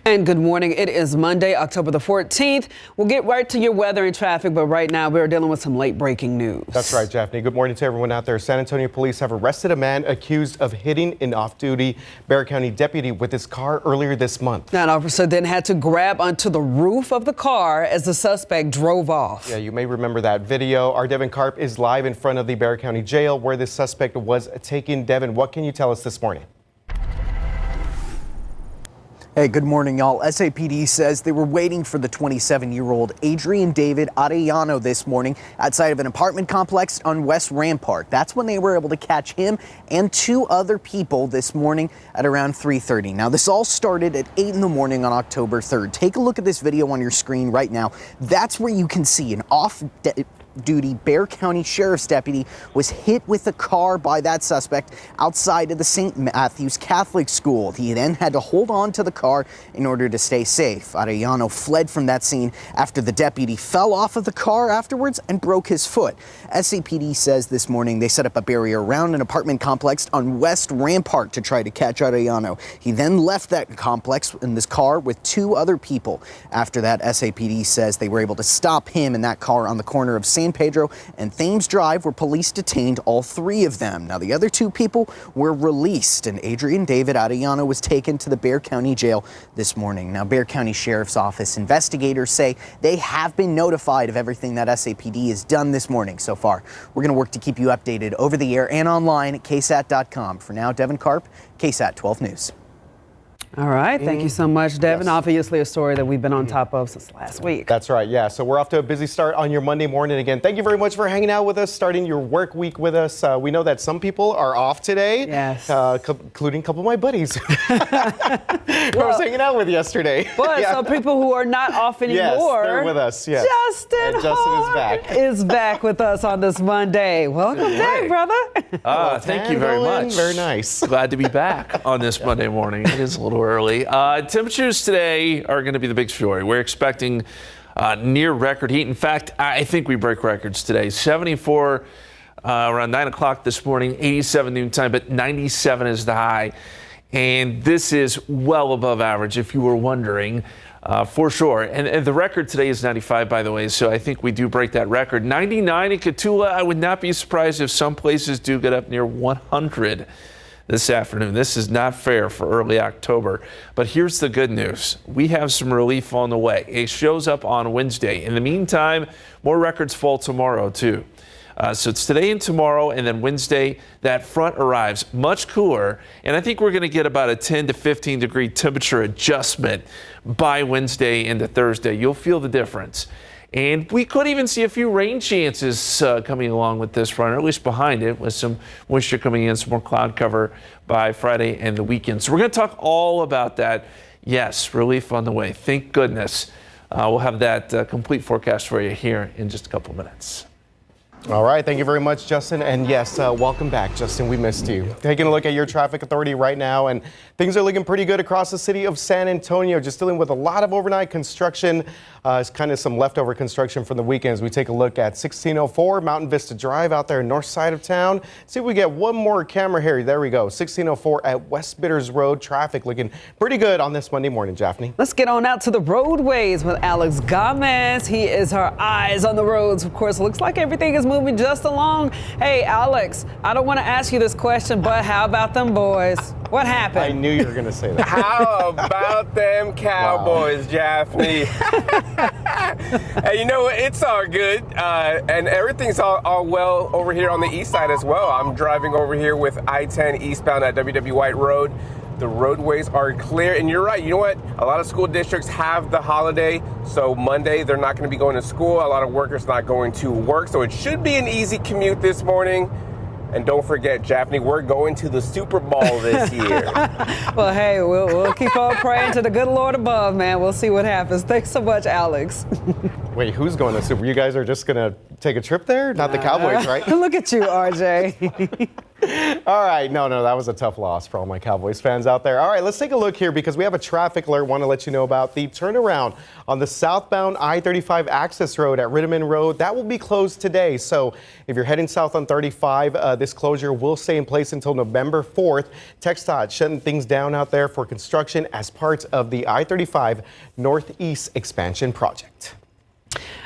And good morning. It is Monday, October the 14th. We'll get right to your weather and traffic, but right now we're dealing with some late breaking news. That's right, Japhanie. Good morning to everyone out there. San Antonio police have arrested a man accused of hitting an off-duty Bexar County deputy with his car earlier this month. Now, an officer then had to grab onto the roof of the car as the suspect drove off. Yeah, you may remember that video. Our Devin Karp is live in front of the Bexar County Jail where this suspect was taken. Devin, what can you tell us this morning? Hey, good morning, y'all. SAPD says they were waiting for the 27-year-old Adrian David Arellano this morning outside of an apartment complex on West Rampart. That's when they were able to catch him and two other people this morning at around 3:30. Now, this all started at 8 in the morning on October 3rd. Take a look at this video on your screen right now. That's where you can see an off-duty Bexar County Sheriff's deputy was hit with a car by that suspect outside of the St. Matthew's Catholic School. He then had to hold on to the car in order to stay safe. Arellano fled from that scene after the deputy fell off of the car afterwards and broke his foot. SAPD says this morning they set up a barrier around an apartment complex on West Rampart to try to catch Arellano. He then left that complex in this car with two other people. After that, SAPD says they were able to stop him in that car on the corner of San Pedro and Thames Drive, where police detained all three of them. Now, the other two people were released, and Adrian David Arellano was taken to the Bexar County Jail this morning. Now, Bexar County Sheriff's Office investigators say they have been notified of everything that SAPD has done this morning so far. We're going to work to keep you updated over the air and online at KSAT.com. For now, Devin Karp, KSAT 12 News. All right. Thank you so much, Devin. Yes. Obviously a story that we've been on top of since last week. That's right. Yeah. So we're off to a busy start on your Monday morning again. Thank you very much for hanging out with us, starting your work week with us. We know that some people are off today, yes, including a couple of my buddies who I was hanging out with yesterday. But some people who are not off anymore. Yes, they're with us. Yes. Justin is back with us on this Monday. Welcome back, brother. Thank you very much. Very nice. Glad to be back on this Monday morning. It is a little early. Temperatures today are going to be the big story. We're expecting near record heat. In fact, I think we break records today. 74 around 9 o'clock this morning, 87 noontime, but 97 is the high. And this is well above average, if you were wondering, for sure. And the record today is 95, by the way, so I think we do break that record. 99 in Cotulla. I would not be surprised if some places do get up near 100 this afternoon. This is not fair for early October, but here's the good news. We have some relief on the way. It shows up on Wednesday. In the meantime, more records fall tomorrow too. So it's today and tomorrow, and then Wednesday, that front arrives much cooler, and I think we're going to get about a 10 to 15 degree temperature adjustment by Wednesday into Thursday. You'll feel the difference. And we could even see a few rain chances coming along with this front, or at least behind it, with some moisture coming in, some more cloud cover by Friday and the weekend. So we're going to talk all about that. Yes, relief on the way. Thank goodness. We'll have that complete forecast for you here in just a couple of minutes. All right. Thank you very much, Justin. And yes, welcome back, Justin. We missed you. Taking a look at your traffic authority right now, and things are looking pretty good across the city of San Antonio. Just dealing with a lot of overnight construction. It's kind of some leftover construction from the weekends. We take a look at 1604 Mountain Vista Drive out there north side of town. See if we get one more camera here. There we go. 1604 at West Bitters Road. Traffic looking pretty good on this Monday morning, Japhanie. Let's get on out to the roadways with Alex Gomez. He is our eyes on the roads. Of course, looks like everything is moving just along. Hey, Alex, I don't want to ask you this question, but how about them boys? What happened? I knew you were going to say that. How about them Cowboys, Japhanie? Hey, you know what? It's all good. And everything's all well over here on the east side as well. I'm driving over here with I-10 eastbound at W.W. White Road. The roadways are clear, and you're right. You know what? A lot of school districts have the holiday, so Monday they're not going to be going to school. A lot of workers not going to work, so it should be an easy commute this morning. And don't forget, Japhanie, we're going to the Super Bowl this year. Well, hey, we'll keep on praying to the good Lord above, man. We'll see what happens. Thanks so much, Alex. Wait, who's going to Super? You guys are just going to take a trip there? Not the Cowboys, right? Look at you, RJ. All right, no, that was a tough loss for all my Cowboys fans out there. All right, let's take a look here because we have a traffic alert. Want to let you know about the turnaround on the southbound I-35 access road at Ritterman Road. That will be closed today. So if you're heading south on 35, this closure will stay in place until November 4th. TxDOT shutting things down out there for construction as part of the I-35 Northeast expansion project.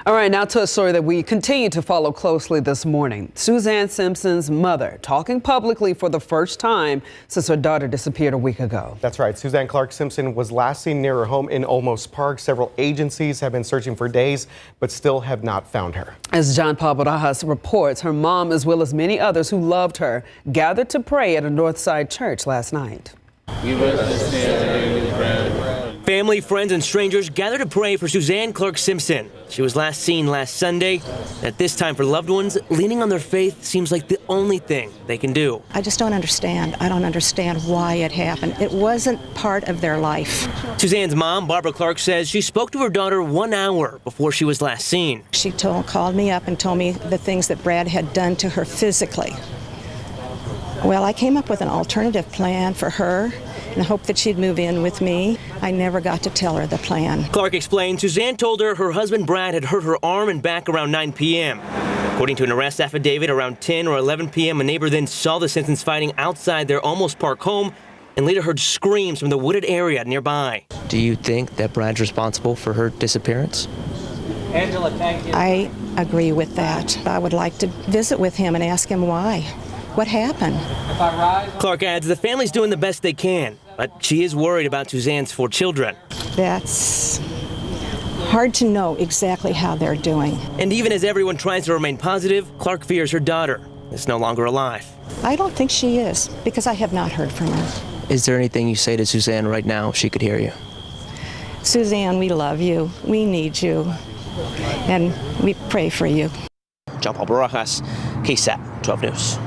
All right, now to a story that we continue to follow closely this morning. Suzanne Simpson's mother talking publicly for the first time since her daughter disappeared a week ago. That's right. Suzanne Clark Simpson was last seen near her home in Olmos Park. Several agencies have been searching for days, but still have not found her. As John Paul Barajas reports, her mom, as well as many others who loved her, gathered to pray at a Northside church last night. Family, friends, and strangers gathered to pray for Suzanne Clark Simpson. She was last seen last Sunday. At this time, for loved ones, leaning on their faith seems like the only thing they can do. I just don't understand. I don't understand why it happened. It wasn't part of their life. Suzanne's mom, Barbara Clark, says she spoke to her daughter 1 hour before she was last seen. She called me up and told me the things that Brad had done to her physically. Well, I came up with an alternative plan for her and hoped that she'd move in with me. I never got to tell her the plan. Clark explained Suzanne told her her husband Brad had hurt her arm and back around 9 p.m. According to an arrest affidavit, around 10 or 11 p.m., a neighbor then saw the Simpsons fighting outside their Olmos Park home and later heard screams from the wooded area nearby. Do you think that Brad's responsible for her disappearance? Angela, thank you. I agree with that. I would like to visit with him and ask him why. What happened? Clark adds the family's doing the best they can, but she is worried about Suzanne's 4 children. That's hard to know exactly how they're doing. And even as everyone tries to remain positive, Clark fears her daughter is no longer alive. I don't think she is, because I have not heard from her. Is there anything you say to Suzanne right now if she could hear you? Suzanne, we love you. We need you. And we pray for you. John Paul Barajas, KSAT 12 News.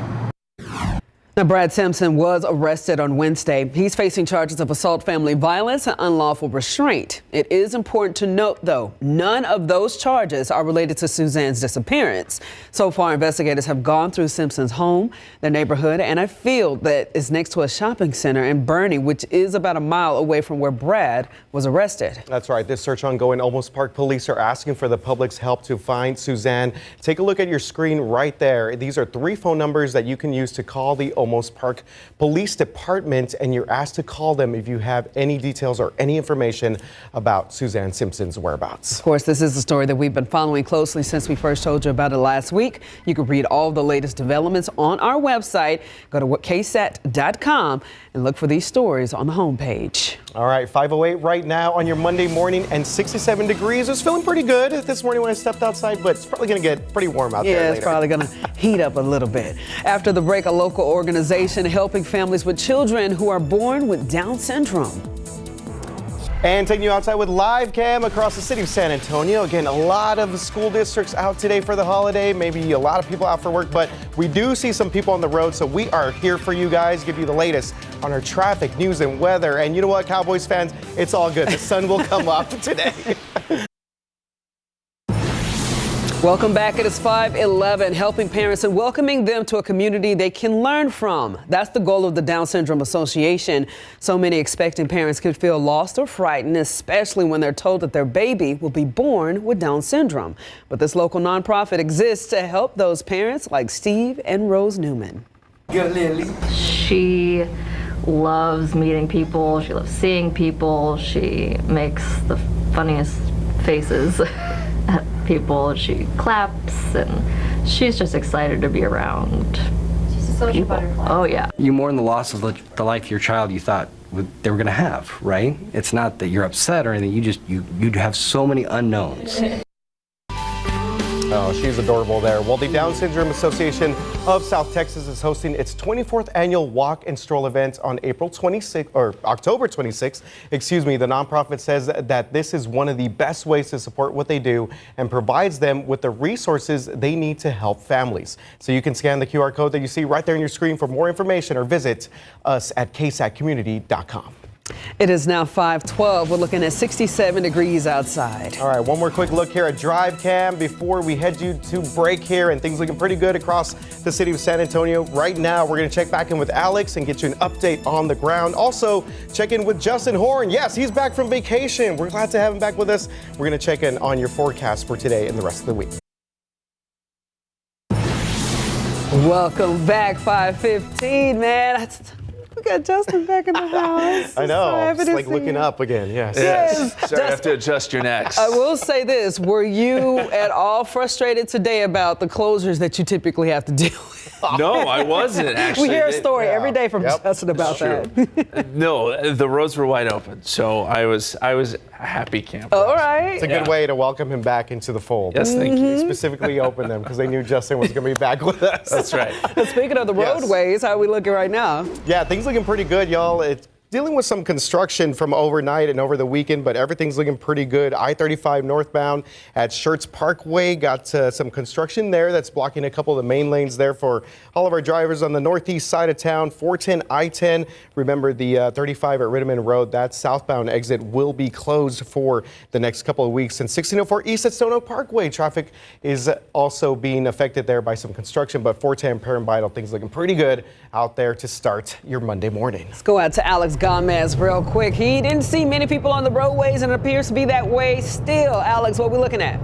Now, Brad Simpson was arrested on Wednesday. He's facing charges of assault, family violence, and unlawful restraint. It is important to note, though, none of those charges are related to Suzanne's disappearance. So far, investigators have gone through Simpson's home, their neighborhood, and a field that is next to a shopping center in Bernie, which is about a mile away from where Brad was arrested. That's right. This search ongoing. Olmos Park police are asking for the public's help to find Suzanne. Take a look at your screen right there. These are 3 phone numbers that you can use to call the Olmos Park Police Department, and you're asked to call them if you have any details or any information about Suzanne Simpson's whereabouts. Of course, this is a story that we've been following closely since we first told you about it last week. You can read all the latest developments on our website. Go to KSAT.com and look for these stories on the homepage. All right, 5:08 right now on your Monday morning and 67 degrees. It was feeling pretty good this morning when I stepped outside, but it's probably going to get pretty warm out there later. Yeah, it's probably going to heat up a little bit. After the break, a local organization helping families with children who are born with Down syndrome. And taking you outside with live cam across the city of San Antonio. Again, a lot of the school districts out today for the holiday. Maybe a lot of people out for work, but we do see some people on the road. So we are here for you guys, give you the latest on our traffic, news, and weather. And you know what, Cowboys fans? It's all good. The sun will come up today. Welcome back. It is 5:11, helping parents and welcoming them to a community they can learn from. That's the goal of the Down Syndrome Association. So many expecting parents could feel lost or frightened, especially when they're told that their baby will be born with Down syndrome. But this local nonprofit exists to help those parents like Steve and Rose Newman. She loves meeting people. She loves seeing people. She makes the funniest faces at people. She claps, and she's just excited to be around. She's a social butterfly. Oh yeah. You mourn the loss of the life of your child you thought they were going to have, right? It's not that you're upset or anything. You have so many unknowns. Oh, she's adorable there. Well, the Down Syndrome Association of South Texas is hosting its 24th annual Walk and Stroll event on October 26th. Excuse me. The nonprofit says that this is one of the best ways to support what they do and provides them with the resources they need to help families. So you can scan the QR code that you see right there on your screen for more information or visit us at ksatcommunity.com. It is now 5:12. We're looking at 67 degrees outside. All right, one more quick look here at Drive Cam before we head you to break here, and things looking pretty good across the city of San Antonio. Right now, we're going to check back in with Alex and get you an update on the ground. Also, check in with Justin Horn. Yes, he's back from vacation. We're glad to have him back with us. We're going to check in on your forecast for today and the rest of the week. Welcome back, 5:15, man. We got Justin back in the house. I know. So happy It's to like see looking you. up again. Yes. Sorry, I have to adjust your necks. I will say this. Were you at all frustrated today about the closures that you typically have to deal with? No, I wasn't actually. We hear a story every day from Yep. Justin about that. No, the roads were wide open, so I was a happy camper. All right. It's a good way to welcome him back into the fold. Yes, thank you. They specifically opened them because they knew Justin was going to be back with us. That's right. But speaking of the Yes. roadways, how are we looking right now? Yeah, things looking pretty good, y'all. It's dealing with some construction from overnight and over the weekend, but everything's looking pretty good. I-35 northbound at Schertz Parkway got some construction there that's blocking a couple of the main lanes there for all of our drivers on the northeast side of town. 410 I-10. Remember the 35 at Ritterman Road, that southbound exit will be closed for the next couple of weeks. And 1604 east at Stone Oak Parkway, traffic is also being affected there by some construction, but 410 Parambital, things looking pretty good out there to start your Monday morning. Let's go out to Alex Gomez real quick. He didn't see many people on the roadways, and it appears to be that way still. Alex, what are we looking at?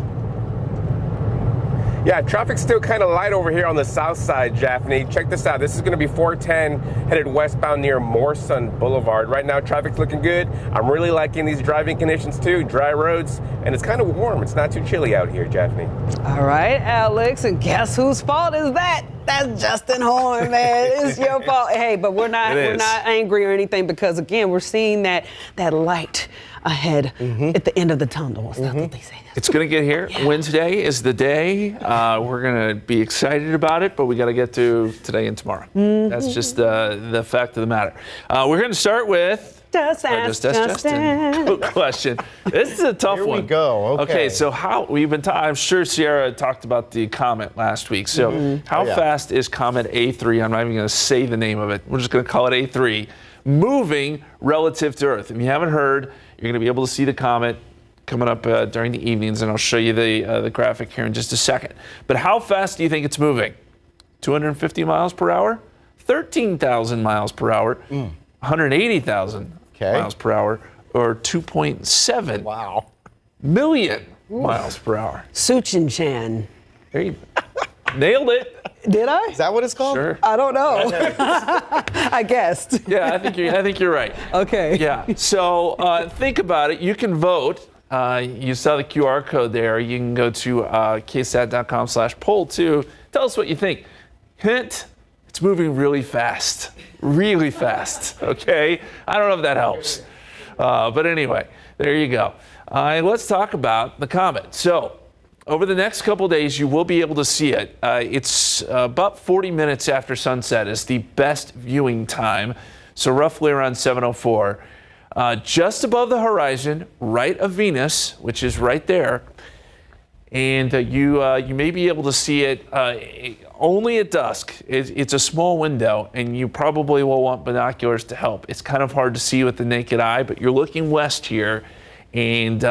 Yeah, traffic's still kind of light over here on the south side, Jaffney. Check this out. This is going to be 410 headed westbound near Morrison Boulevard. Right now, traffic's looking good. I'm really liking these driving conditions too. Dry roads, and it's kind of warm. It's not too chilly out here, Jaffney. All right, Alex, and guess whose fault is that? That's Justin Horn, man. It's your fault. Hey, but we're not angry or anything because again, we're seeing that light ahead at the end of the tunnel. That's what they say. It's going to get here. Yeah. Wednesday is the day. We're going to be excited about it, but we got to get to today and tomorrow. That's just the fact of the matter. We're going to start with Just ask Justin. Good question. This is a tough one. Here we go. Okay. So how we've been I'm sure Sierra talked about the Comet last week. So how fast is Comet A3? I'm not even going to say the name of it. We're just going to call it A3. Moving relative to Earth. If you haven't heard, you're going to be able to see the comet coming up during the evenings, and I'll show you the graphic here in just a second. But how fast do you think it's moving? 250 miles per hour? 13,000 miles per hour? 180,000 miles per hour? Or 2.7 million miles per hour? Suchin-chan. There you nailed it. Did I? Is that what it's called? Sure. I don't know. I guessed. Yeah, I think you're right. Okay. Yeah. So think about it. You can vote. You saw the QR code there. You can go to KSAT.com/poll too. Tell us what you think. Hint: it's moving really fast. Really fast. Okay. I don't know if that helps. But anyway, there you go. Let's talk about the comet. So over the next couple days, you will be able to see it. It's about 40 minutes after sunset is the best viewing time. So roughly around 7:04. Just above the horizon, right of Venus, which is right there. And you may be able to see it only at dusk. It's a small window, and you probably will want binoculars to help. It's kind of hard to see with the naked eye, but you're looking west here, and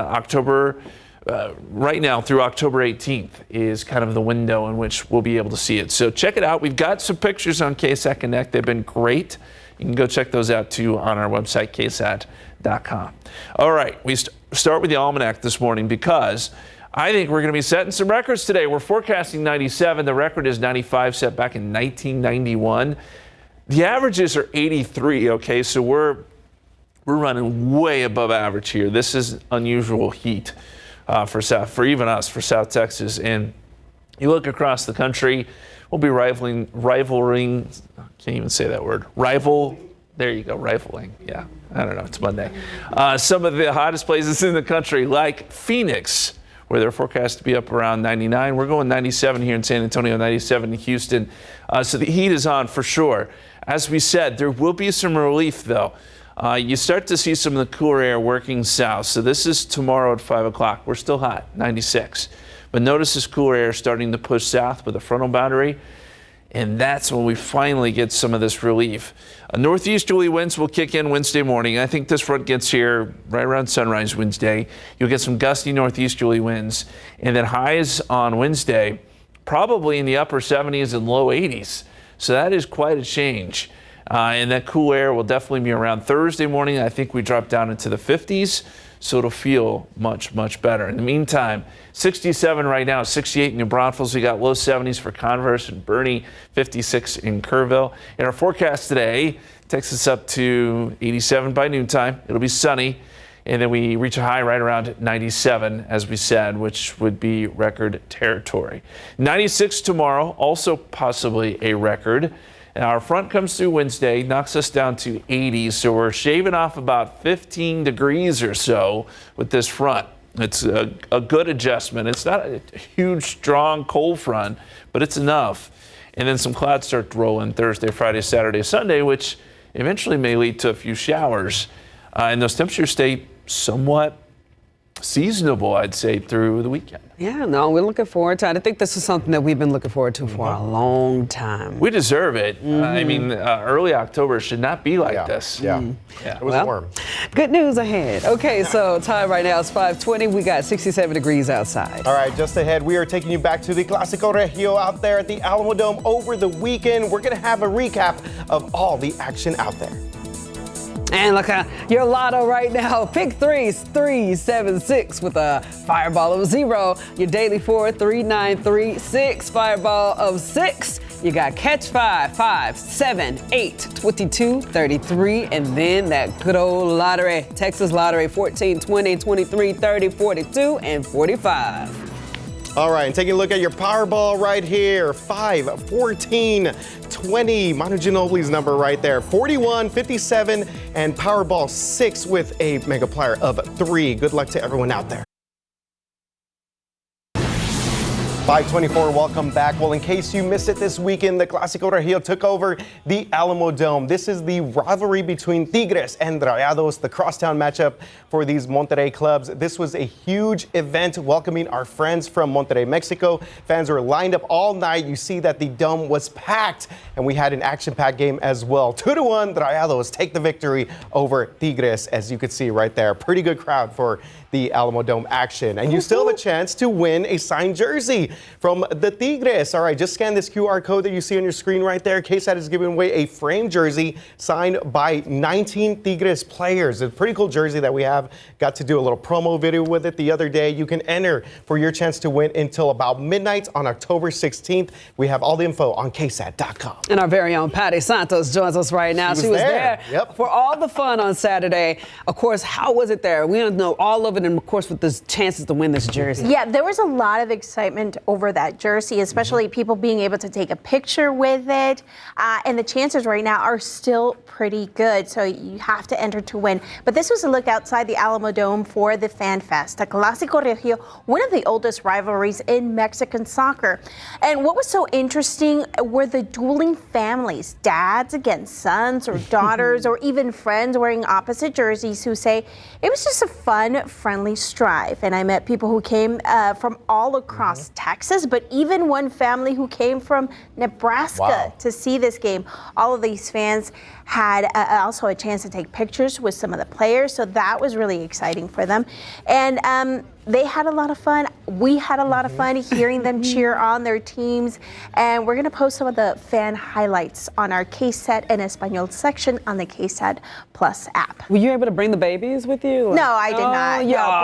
right now through October 18th is kind of the window in which we'll be able to see it. So check it out. We've got some pictures on KSAT Connect. They've been great. You can go check those out too on our website, KSAT.com. All right, we start with the almanac this morning because I think we're going to be setting some records today. We're forecasting 97. The record is 95, set back in 1991. The averages are 83, okay? So we're running way above average here. This is unusual heat for even us, for South Texas. And you look across the country, we'll be rivaling, can't even say that word, there you go, rivaling, yeah, I don't know, it's Monday. Some of the hottest places in the country, like Phoenix, where they're forecast to be up around 99. We're going 97 here in San Antonio, 97 in Houston. So the heat is on for sure. As we said, there will be some relief though. You start to see some of the cooler air working south. So this is tomorrow at 5 o'clock. We're still hot, 96. But notice this cooler air starting to push south with a frontal boundary. and that's when we finally get some of this relief. Northeasterly winds will kick in Wednesday morning. I think this front gets here right around sunrise Wednesday. You'll get some gusty northeasterly winds, and then highs on Wednesday probably in the upper 70s and low 80s. So that is quite a change. And that cool air will definitely be around Thursday morning. I think we drop down into the 50s, so it'll feel much, much better. In the meantime, 67 right now, 68 in New Braunfels. We got low 70s for Converse and Bernie, 56 in Kerrville. In our forecast today, takes us up to 87 by noontime. It'll be sunny, and then we reach a high right around 97, as we said, which would be record territory. 96 tomorrow, also possibly a record. And our front comes through Wednesday, knocks us down to 80, so we're shaving off about 15 degrees or so with this front. It's a good adjustment. It's not a huge, strong cold front, but it's enough. And then some clouds start to roll in Thursday, Friday, Saturday, Sunday, which eventually may lead to a few showers. And those temperatures stay somewhat seasonable, I'd say, through the weekend. Yeah, no, we're looking forward to it. I think this is something that we've been looking forward to for a long time. We deserve it. I mean, early October should not be like this. Yeah. It was warm. Good news ahead. Okay, so time right now is 5:20. We got 67 degrees outside. All right, just ahead, we are taking you back to the Clásico Regio out there at the Alamo Dome over the weekend. We're going to have a recap of all the action out there. And look at your lotto right now. Pick 3-3-7-6 with a fireball of 0. Your daily 4-3-9-3-6 fireball of 6. You got catch 5, 5, 7, 8, 22, 33, and then that good old lottery, Texas lottery, 14, 20, 23, 30, 42, and 45. All right, and taking a look at your Powerball right here, 5, 14, 20, Manu Ginobili's number right there, 41, 57, and Powerball 6 with a mega player of 3. Good luck to everyone out there. 524, welcome back. Well, in case you missed it this weekend, the Clásico Regio took over the Alamo Dome. This is the rivalry between Tigres and Rayados, the crosstown matchup for these Monterrey clubs. This was a huge event welcoming our friends from Monterrey, Mexico. Fans were lined up all night. You see that the dome was packed, and we had an action-packed game as well. 2-1, Rayados take the victory over Tigres, as you could see right there. Pretty good crowd for the Alamo Dome action. And you still have a chance to win a signed jersey from the Tigres. All right, just scan this QR code that you see on your screen right there. KSAT is giving away a framed jersey signed by 19 Tigres players. It's a pretty cool jersey that we have. Got to do a little promo video with it the other day. You can enter for your chance to win until about midnight on October 16th. We have all the info on KSAT.com. And our very own Patty Santos joins us right now. She was there for all the fun on Saturday. Of course, how was it there? We don't know all of it, and of course, with the chances to win this jersey. Yeah, there was a lot of excitement over that jersey, especially people being able to take a picture with it. And the chances right now are still pretty good, so you have to enter to win. But this was a look outside the Alamo Dome for the Fan Fest, the Clásico Regio, one of the oldest rivalries in Mexican soccer. And what was so interesting were the dueling families, dads against sons or daughters or even friends wearing opposite jerseys who say it was just a fun, friendly strive. And I met people who came from all across Texas, but even one family who came from Nebraska to see this game. All of these fans had also a chance to take pictures with some of the players, so that was really exciting for them. And they had a lot of fun. We had a lot of fun hearing them cheer on their teams. And we're going to post some of the fan highlights on our KSAT en Español section on the KSAT Plus app. Were you able to bring the babies with you? No, I did not.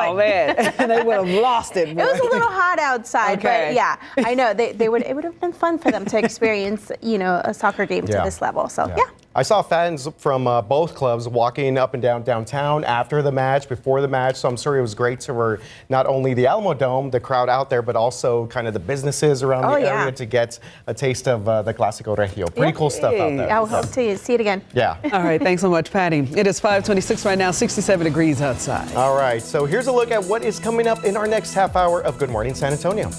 Oh, man. They would have lost it. It was a little hot outside, but yeah, I know it would have been fun for them to experience, a soccer game to this level. So, yeah. I saw fans from both clubs walking up and down downtown after the match, before the match, so I'm sure it was great for not only the Alamo Dome, the crowd out there, but also kind of the businesses around the area to get a taste of the Clásico Regio. Pretty cool stuff out there. I'll hope to see it again. Yeah. All right, thanks so much, Patty. It is 5:26 right now, 67 degrees outside. All right, so here's a look at what is coming up in our next half hour of Good Morning San Antonio.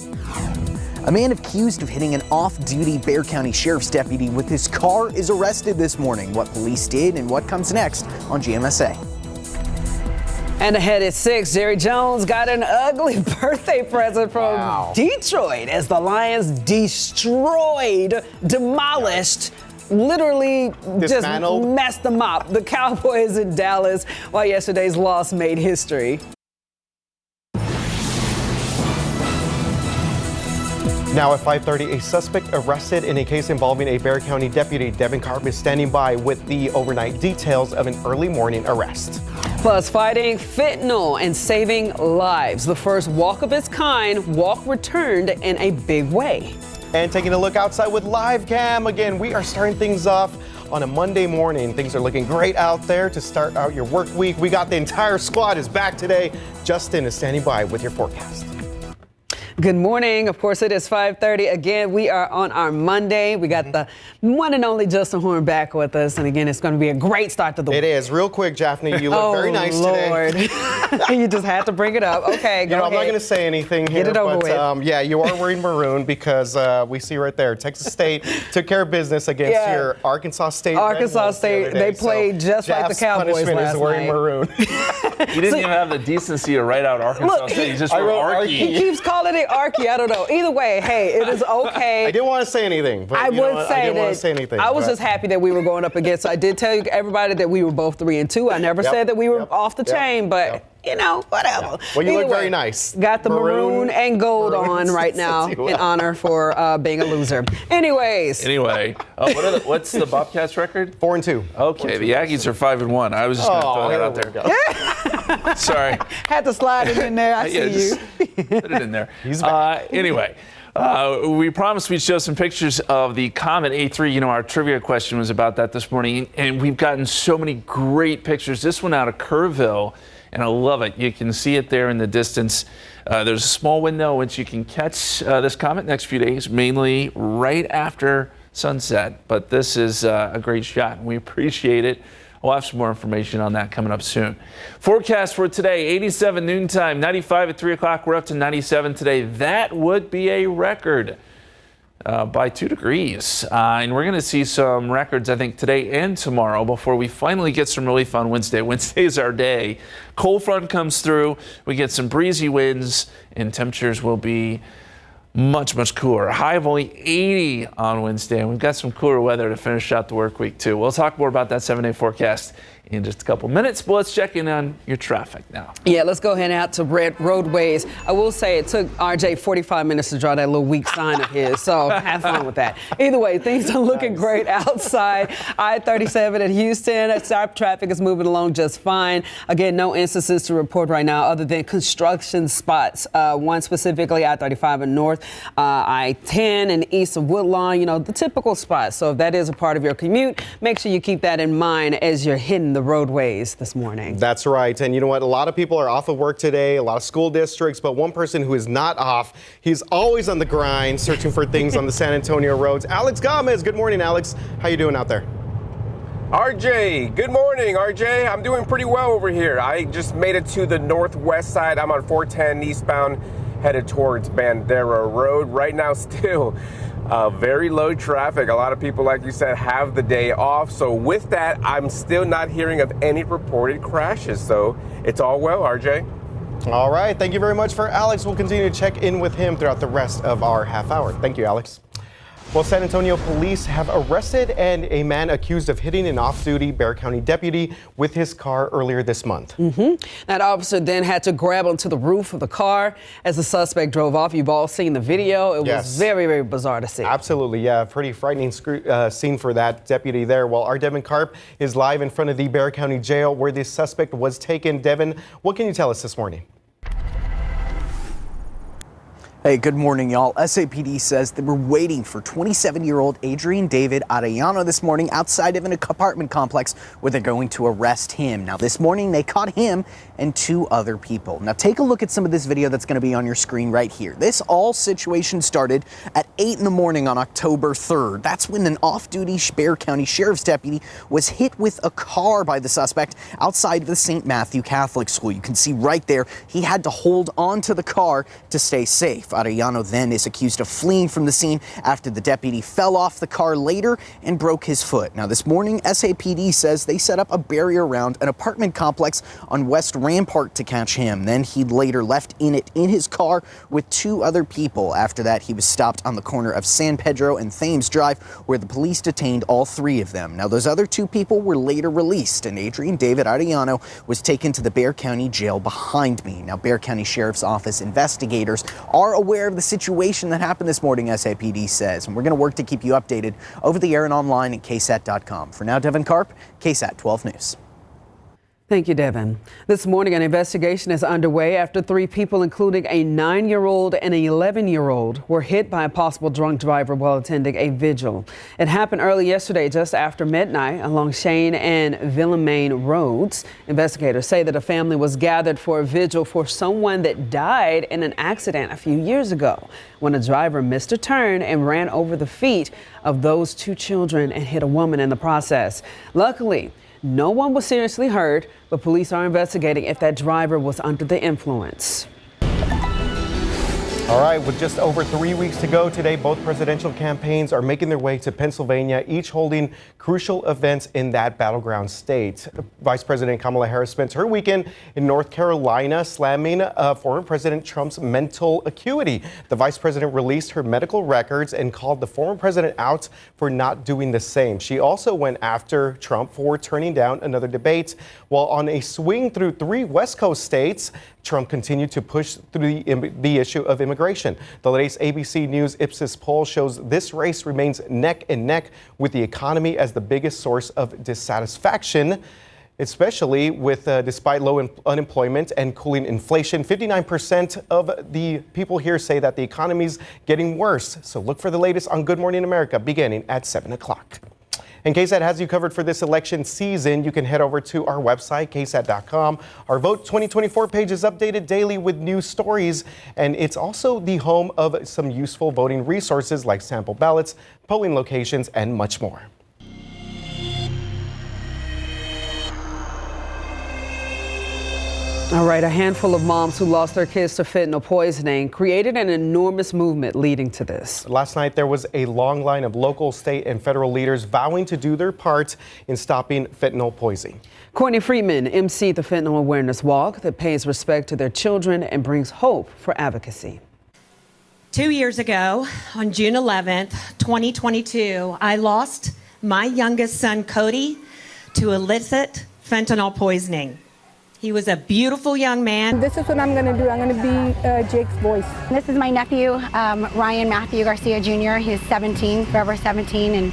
A man accused of hitting an off-duty Bexar County Sheriff's deputy with his car is arrested this morning. What police did and what comes next on GMSA. And ahead at 6, Jerry Jones got an ugly birthday present from Detroit as the Lions demolished, literally just messed them up. The Cowboys in Dallas, while yesterday's loss made history. Now at 5:30, a suspect arrested in a case involving a Bexar County deputy. Devin Karp is standing by with the overnight details of an early morning arrest. Plus, fighting fentanyl and saving lives. The first walk of its kind, walk returned in a big way. And taking a look outside with live cam. Again, we are starting things off on a Monday morning. Things are looking great out there to start out your work week. We got the entire squad is back today. Justin is standing by with your forecast. Good morning. Of course, it is 5:30. Again, we are on our Monday. We got the one and only Justin Horn back with us. And again, it's going to be a great start to the week. It is. Real quick, Japhanie, you look very nice Lord. today. You just had to bring it up. Okay, go ahead. I'm not going to say anything here. Get it over with. Yeah, you are wearing maroon because we see right there, Texas State took care of business against your Arkansas State. Arkansas State, they played just like the Cowboys last is wearing night. maroon. He didn't even have the decency to write out Arkansas State. He just wrote Arky. He keeps calling it Arky. I don't know. Either way, hey, it is okay. I didn't want to say anything. But I didn't want to say anything. I was just happy that we were going up against. I did tell you everybody that we were both 3-2. I never said that we were off the chain, but you know, whatever. Well, you Either look way, very nice. Got the maroon and gold on right now in honor for being a loser. Anyway, what's the Bobcats record? 4-2. Okay, the Aggies are 5-1. I was just going to throw that out there. Sorry. Had to slide it in there. I see you. Put it in there. Anyway. We promised we'd show some pictures of the Comet A3. You know, our trivia question was about that this morning, and we've gotten so many great pictures. This one out of Kerrville, and I love it. You can see it there in the distance. There's a small window in which you can catch this comet next few days, mainly right after sunset. But this is a great shot, and we appreciate it. We'll have some more information on that coming up soon. Forecast for today, 87 noontime, 95 at 3 o'clock. We're up to 97 today. That would be a record by 2 degrees. And we're going to see some records, I think, today and tomorrow before we finally get some relief on Wednesday. Wednesday is our day. Cold front comes through. We get some breezy winds, and temperatures will be much cooler. A high of only 80 on Wednesday, and we've got some cooler weather to finish out the work week too. We'll talk more about that 7-day forecast in just a couple minutes, but let's check in on your traffic now. Yeah, let's go ahead out to red roadways. I will say it took RJ 45 minutes to draw that little weak sign of his, so have fun with that. Either way, things are looking great outside. I-37 at Houston, stop traffic is moving along just fine. Again, no instances to report right now other than construction spots. One specifically, I-35 and north, I-10 and east of Woodlawn, you know, the typical spots. So if that is a part of your commute, make sure you keep that in mind as you're hitting the roadways this morning. That's right. And you know what? A lot of people are off of work today, a lot of school districts, but one person who is not off, he's always on the grind searching for things on the San Antonio roads. Alex Gomez. Good morning, Alex. How you doing out there? RJ, good morning, RJ. I'm doing pretty well over here. I just made it to the northwest side. I'm on 410 eastbound, headed towards Bandera Road. Right now, still very low traffic. A lot of people, like you said, have the day off. So with that, I'm still not hearing of any reported crashes. So it's all well, RJ. All right. Thank you very much for Alex. We'll continue to check in with him throughout the rest of our half hour. Thank you, Alex. Well, San Antonio police have arrested a man accused of hitting an off-duty Bexar County deputy with his car earlier this month. That officer then had to grab onto the roof of the car as the suspect drove off. You've all seen the video. It was very bizarre to see. Absolutely, yeah. Pretty frightening scene for that deputy there. Well, our Devin Karp is live in front of the Bexar County Jail where the suspect was taken. Devin, what can you tell us this morning? Hey, good morning, y'all. SAPD says they were waiting for 27-year-old Adrian David Arellano this morning outside of an apartment complex where they're going to arrest him. Now, this morning, they caught him and 2 other people. Now, take a look at some of this video that's going to be on your screen right here. This all situation started at 8 in the morning on October 3rd. That's when an off-duty Bexar County Sheriff's deputy was hit with a car by the suspect outside of the St. Matthew Catholic School. You can see right there, he had to hold on to the car to stay safe. Arellano then is accused of fleeing from the scene after the deputy fell off the car later and broke his foot. Now, this morning, SAPD says they set up a barrier around an apartment complex on West Rampart to catch him. Then he later left in his car with 2 other people. After that, he was stopped on the corner of San Pedro and Thames Drive, where the police detained all 3 of them. Now, those other 2 people were later released, and Adrian David Arellano was taken to the Bexar County Jail behind me. Now, Bexar County Sheriff's Office investigators are aware of the situation that happened this morning, SAPD says, and we're going to work to keep you updated over the air and online at KSAT.com. For now, Devin Karp, KSAT 12 News. Thank you, Devin. This morning, an investigation is underway after 3 people, including a 9-year-old and an 11-year-old, were hit by a possible drunk driver while attending a vigil. It happened early yesterday, just after midnight, along Shane and Villamain roads. Investigators say that a family was gathered for a vigil for someone that died in an accident a few years ago when a driver missed a turn and ran over the feet of those 2 children and hit a woman in the process. Luckily, no one was seriously hurt, but police are investigating if that driver was under the influence. All right, with just over 3 weeks to go today, both presidential campaigns are making their way to Pennsylvania, each holding crucial events in that battleground state. Vice President Kamala Harris spent her weekend in North Carolina slamming former President Trump's mental acuity. The vice president released her medical records and called the former president out for not doing the same. She also went after Trump for turning down another debate. While on a swing through 3 West Coast states, Trump continued to push through the issue of immigration. The latest ABC News Ipsos poll shows this race remains neck and neck with the economy as the biggest source of dissatisfaction, especially with despite low unemployment and cooling inflation. 59% of the people here say that the economy's getting worse. So look for the latest on Good Morning America beginning at 7 o'clock. And KSAT has you covered for this election season. You can head over to our website, KSAT.com. Our Vote 2024 page is updated daily with new stories, and it's also the home of some useful voting resources like sample ballots, polling locations, and much more. All right, a handful of moms who lost their kids to fentanyl poisoning created an enormous movement leading to this. Last night, there was a long line of local, state, and federal leaders vowing to do their part in stopping fentanyl poisoning. Courtney Friedman emceed the Fentanyl Awareness Walk that pays respect to their children and brings hope for advocacy. 2 years ago, on June 11th, 2022, I lost my youngest son, Cody, to illicit fentanyl poisoning. He was a beautiful young man. This is what I'm going to do. I'm going to be Jake's voice. This is my nephew, Ryan Matthew Garcia Jr. He's 17, forever 17, and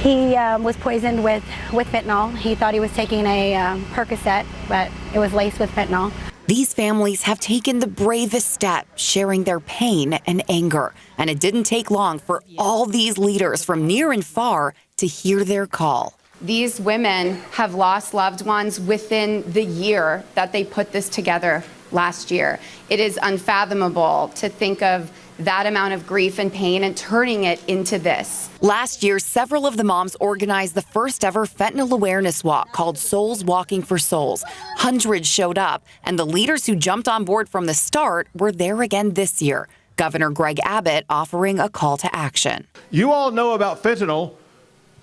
he was poisoned with fentanyl. He thought he was taking a Percocet, but it was laced with fentanyl. These families have taken the bravest step, sharing their pain and anger. And it didn't take long for all these leaders from near and far to hear their call. These women have lost loved ones within the year that they put this together last year. It is unfathomable to think of that amount of grief and pain and turning it into this. Last year, several of the moms organized the first ever fentanyl awareness walk called Souls Walking for Souls. Hundreds showed up, and the leaders who jumped on board from the start were there again this year. Governor Greg Abbott offering a call to action. You all know about fentanyl.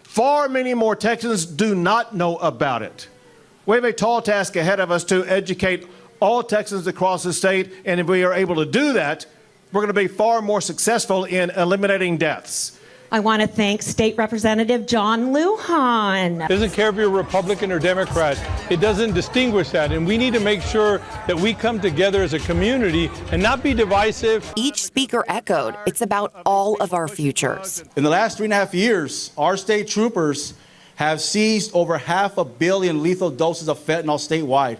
Far many more Texans do not know about it. We have a tall task ahead of us to educate all Texans across the state, and if we are able to do that, we're going to be far more successful in eliminating deaths. I want to thank State Representative John Lujan. It doesn't care if you're Republican or Democrat. It doesn't distinguish that. And we need to make sure that we come together as a community and not be divisive. Each speaker echoed, it's about all of our futures. In the last 3.5 years, our state troopers have seized over 500 million lethal doses of fentanyl statewide.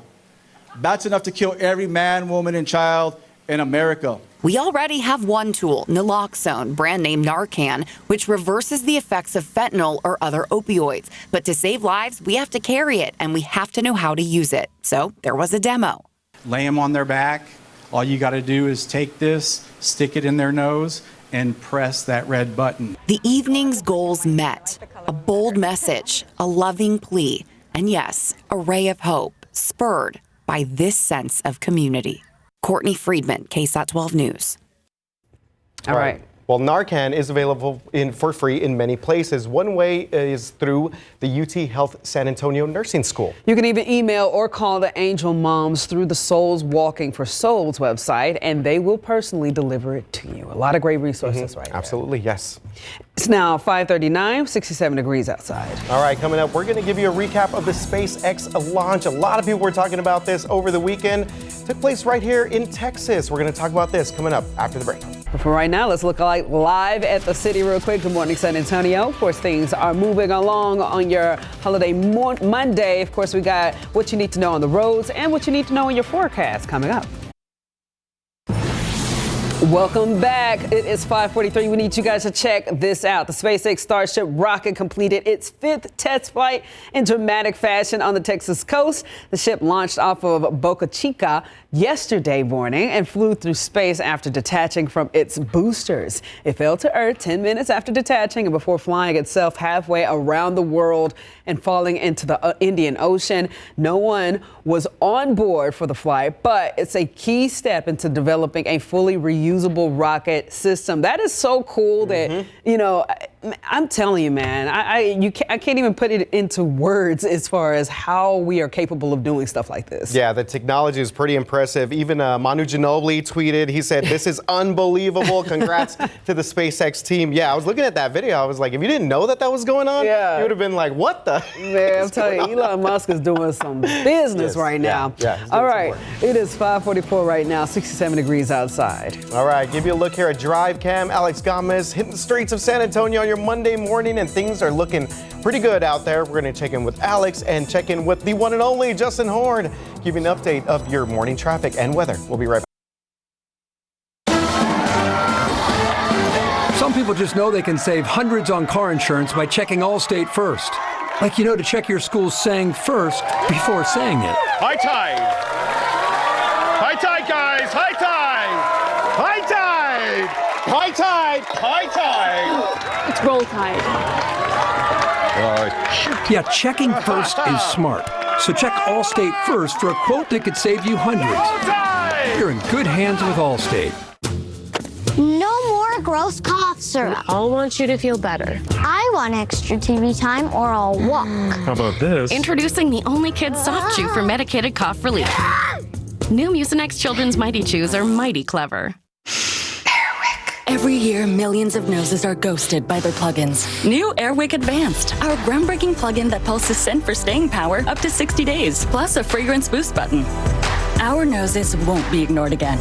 That's enough to kill every man, woman, and child in America. We already have one tool, naloxone, brand name Narcan, which reverses the effects of fentanyl or other opioids. But to save lives, we have to carry it, and we have to know how to use it. So there was a demo. Lay them on their back. All you got to do is take this, stick it in their nose, and press that red button. The evening's goals met. A bold message, a loving plea, and yes, a ray of hope, spurred by this sense of community. Courtney Friedman, KSAT 12 News. All right. Well, Narcan is available for free in many places. One way is through the UT Health San Antonio Nursing School. You can even email or call the Angel Moms through the Souls Walking for Souls website, and they will personally deliver it to you. A lot of great resources right there. Absolutely, yes. It's now 5:39, 67 degrees outside. All right, coming up, we're going to give you a recap of the SpaceX launch. A lot of people were talking about this over the weekend. It took place right here in Texas. We're going to talk about this coming up after the break. But for right now, let's look live at the city real quick. Good morning, San Antonio. Of course, things are moving along on your holiday Monday. Of course, we got what you need to know on the roads and what you need to know in your forecast coming up. Welcome back. It is 5:43. We need you guys to check this out. The SpaceX Starship rocket completed its 5th test flight in dramatic fashion on the Texas coast. The ship launched off of Boca Chica yesterday morning and flew through space after detaching from its boosters. It fell to Earth 10 minutes after detaching and before flying itself halfway around the world and falling into the Indian Ocean. No one was on board for the flight, but it's a key step into developing a fully reusable rocket system. That is so cool that, you know, I'm telling you, man, I can't even put it into words as far as how we are capable of doing stuff like this. Yeah, the technology is pretty impressive. Even Manu Ginobili tweeted, he said, "This is unbelievable. Congrats to the SpaceX team." Yeah, I was looking at that video. I was like, if you didn't know that was going on, you would have been like, what the? Man, I'm telling you, Elon Musk is doing some business right now. All right, it is 5:44 right now, 67 degrees outside. All right, give you a look here at Drive Cam. Alex Gomez hitting the streets of San Antonio on your Monday morning, and things are looking pretty good out there. We're going to check in with Alex and check in with the one and only Justin Horn, give you an update of your morning traffic and weather. We'll be right back. Some people just know they can save hundreds on car insurance by checking Allstate first. Like, you know, to check your school's saying first before saying it. High tide! High tide, guys! High tide! High tide! High tide! High tide! It's roll tide. Yeah, checking first is smart. So check Allstate first for a quote that could save you hundreds. You're in good hands with Allstate. No more gross cough syrup. We all want you to feel better. I want extra TV time or I'll walk. How about this? Introducing the Only Kids Soft Chew for medicated cough relief. New Mucinex Children's Mighty Chews are mighty clever. Every year, millions of noses are ghosted by their plugins. New Airwick Advanced, our groundbreaking plugin that pulses scent for staying power up to 60 days, plus a fragrance boost button. Our noses won't be ignored again.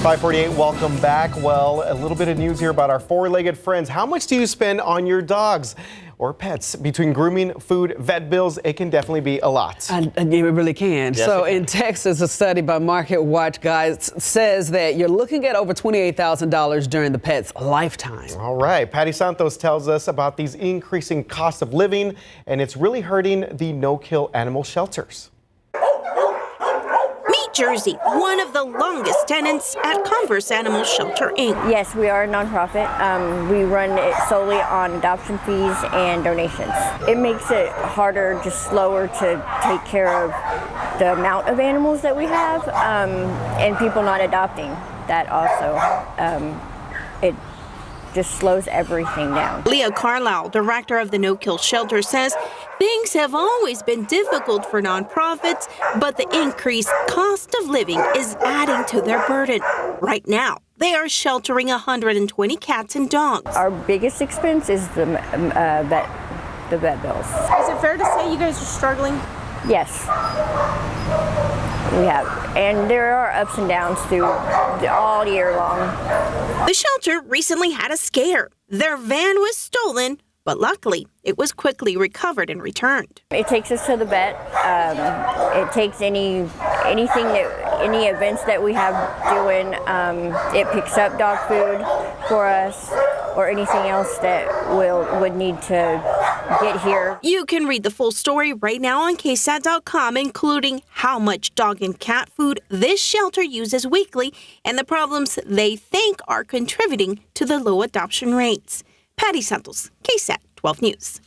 5:48, welcome back. Well, a little bit of news here about our four-legged friends. How much do you spend on your dogs or pets? Between grooming, food, vet bills, it can definitely be a lot. And it really can. Yes, so it can. in Texas, a study by Market Watch Guys says that you're looking at over $28,000 during the pet's lifetime. All right, Patty Santos tells us about these increasing costs of living, and it's really hurting the no-kill animal shelters. Jersey, one of the longest tenants at Converse Animal Shelter, Inc. Yes, we are a nonprofit. We run it solely on adoption fees and donations. It makes it harder, just slower to take care of the amount of animals that we have, and people not adopting. That also, it just slows everything down. Leah Carlisle, director of the No Kill Shelter, says things have always been difficult for nonprofits, but the increased cost of living is adding to their burden. Right now, they are sheltering 120 cats and dogs. Our biggest expense is the vet bills. Is it fair to say you guys are struggling? Yes. We have, and there are ups and downs through all year long. The shelter recently had a scare. Their van was stolen, but luckily it was quickly recovered and returned. It takes us to the vet. It takes any events that we have doing. It picks up dog food for us or anything else that would need to get here. You can read the full story right now on KSAT.com, including how much dog and cat food this shelter uses weekly and the problems they think are contributing to the low adoption rates. Patty Santos, KSAT 12 News.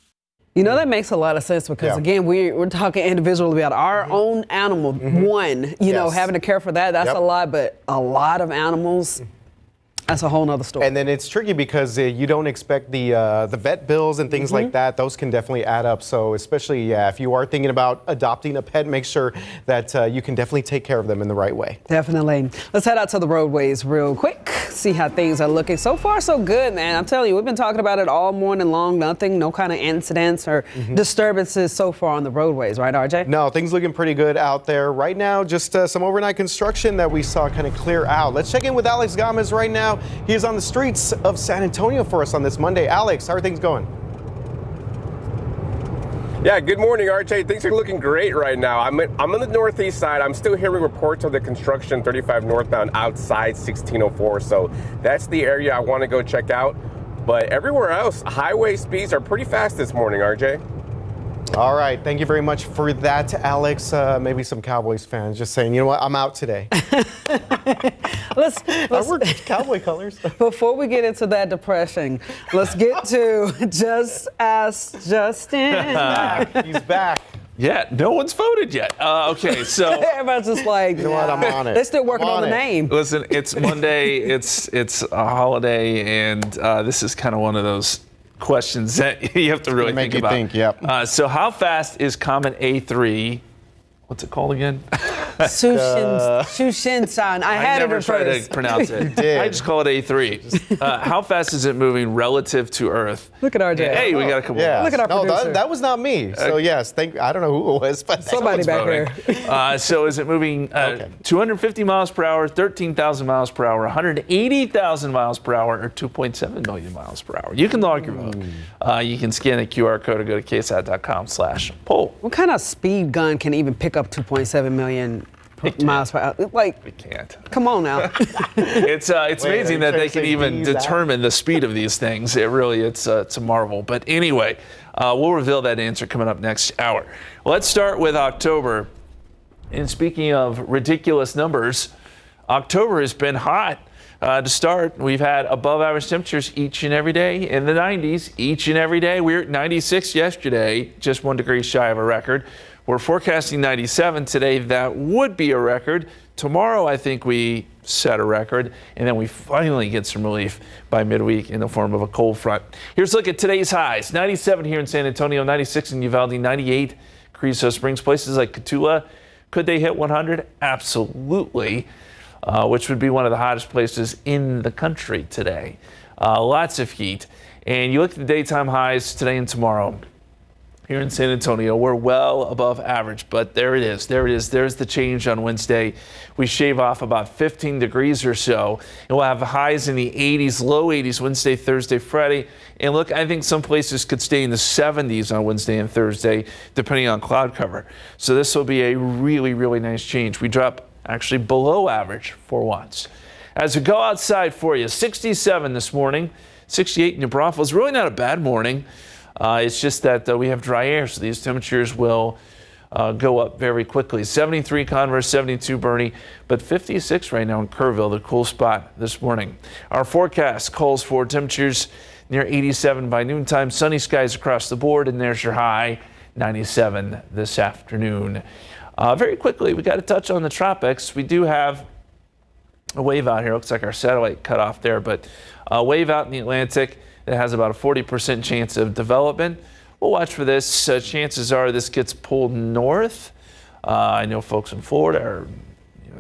You know, that makes a lot of sense because, again, we're talking individually about our own animal. One, you know, having to care for that, that's a lot, but a lot of animals, that's a whole nother story. And then it's tricky because you don't expect the vet bills and things like that. Those can definitely add up. So especially, if you are thinking about adopting a pet, make sure that you can definitely take care of them in the right way. Definitely. Let's head out to the roadways real quick, see how things are looking. So far, so good, man. I'm telling you, we've been talking about it all morning long. Nothing, no kind of incidents or disturbances so far on the roadways, right, RJ? No, things looking pretty good out there. Right now, just some overnight construction that we saw kind of clear out. Let's check in with Alex Gomez right now. He is on the streets of San Antonio for us on this Monday. Alex, how are things going? Yeah, good morning, RJ. Things are looking great right now. I'm on the northeast side. I'm still hearing reports of the construction 35 northbound outside 1604. So that's the area I want to go check out. But everywhere else, highway speeds are pretty fast this morning, RJ. All right. Thank you very much for that, Alex. Maybe some Cowboys fans just saying, you know what, I'm out today. Let's I work Cowboy colors. Before we get into that depression, let's get to Just Ask Justin. He's back. Yeah, no one's voted yet. Okay, so everybody's just like, you know what, I'm on it. They're still working on the name. Listen, it's Monday, it's a holiday, and this is kind of one of those questions that you have to really think about. So how fast is Comet A3? What's it called again? Shushin-san. I had never it at tried first. to pronounce it. You did. I just call it A3. How fast is it moving relative to Earth? Look at RJ. Hey, we got a couple. Yeah. Look at our producer. That was not me. So yes, I don't know who it was, but Somebody back there. So is it moving 250 miles per hour, 13,000 miles per hour, 180,000 miles per hour, or 2.7 million miles per hour? You can log your vote. You can scan the QR code or go to ksat.com/poll. What kind of speed gun can even pick up 2.7 million miles per hour? Like, we can't. Come on now. It's amazing that they can even determine the speed of these things. It really, it's a marvel. But anyway, we'll reveal that answer coming up next hour. Let's start with October. And speaking of ridiculous numbers, October has been hot. To start, we've had above average temperatures each and every day in the 90s, each and every day. We were at 96 yesterday, just 1 degree shy of a record. We're forecasting 97 today. That would be a record. Tomorrow, I think we set a record, and then we finally get some relief by midweek in the form of a cold front. Here's a look at today's highs. 97 here in San Antonio, 96 in Uvalde, 98 Carrizo Springs. Places like Cotulla, could they hit 100? Absolutely. Which would be one of the hottest places in the country today. Lots of heat. And you look at the daytime highs today and tomorrow. Here in San Antonio, we're well above average, but there it is. There's the change on Wednesday. We shave off about 15 degrees or so, and we'll have highs in the 80s, low 80s Wednesday, Thursday, Friday. And look, I think some places could stay in the 70s on Wednesday and Thursday, depending on cloud cover. So this will be a really, really nice change. We drop actually below average for once. As we go outside for you, 67 this morning, 68 in New Braunfels. Really not a bad morning. It's just that we have dry air, so these temperatures will go up very quickly. 73 Converse, 72 Bernie, but 56 right now in Kerrville, the cool spot this morning. Our forecast calls for temperatures near 87 by noontime. Sunny skies across the board, and there's your high, 97 this afternoon. Very quickly, we got to touch on the tropics. We do have a wave out here. Looks like our satellite cut off there, but a wave out in the Atlantic that has about a 40% chance of development. We'll watch for this. Chances are this gets pulled north. I know folks in Florida are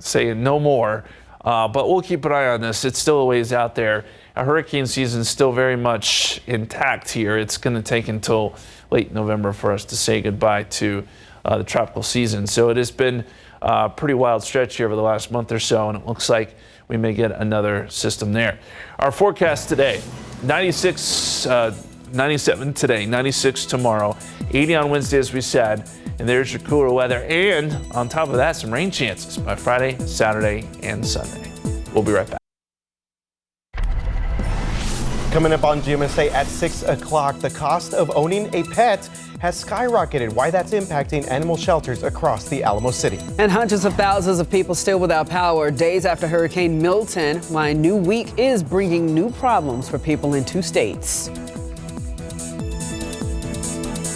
saying no more, but we'll keep an eye on this. It's still a ways out there. Our hurricane season is still very much intact here. It's going to take until late November for us to say goodbye to the tropical season. So it has been a pretty wild stretch here over the last month or so, and it looks like we may get another system there. Our forecast today, 97 today, 96 tomorrow, 80 on Wednesday, as we said, and there's your cooler weather. And on top of that, some rain chances by Friday, Saturday, and Sunday. We'll be right back. Coming up on GMSA at 6 o'clock, the cost of owning a pet has skyrocketed. Why that's impacting animal shelters across the Alamo City. And hundreds of thousands of people still without power days after Hurricane Milton. Why a new week is bringing new problems for people in 2 states.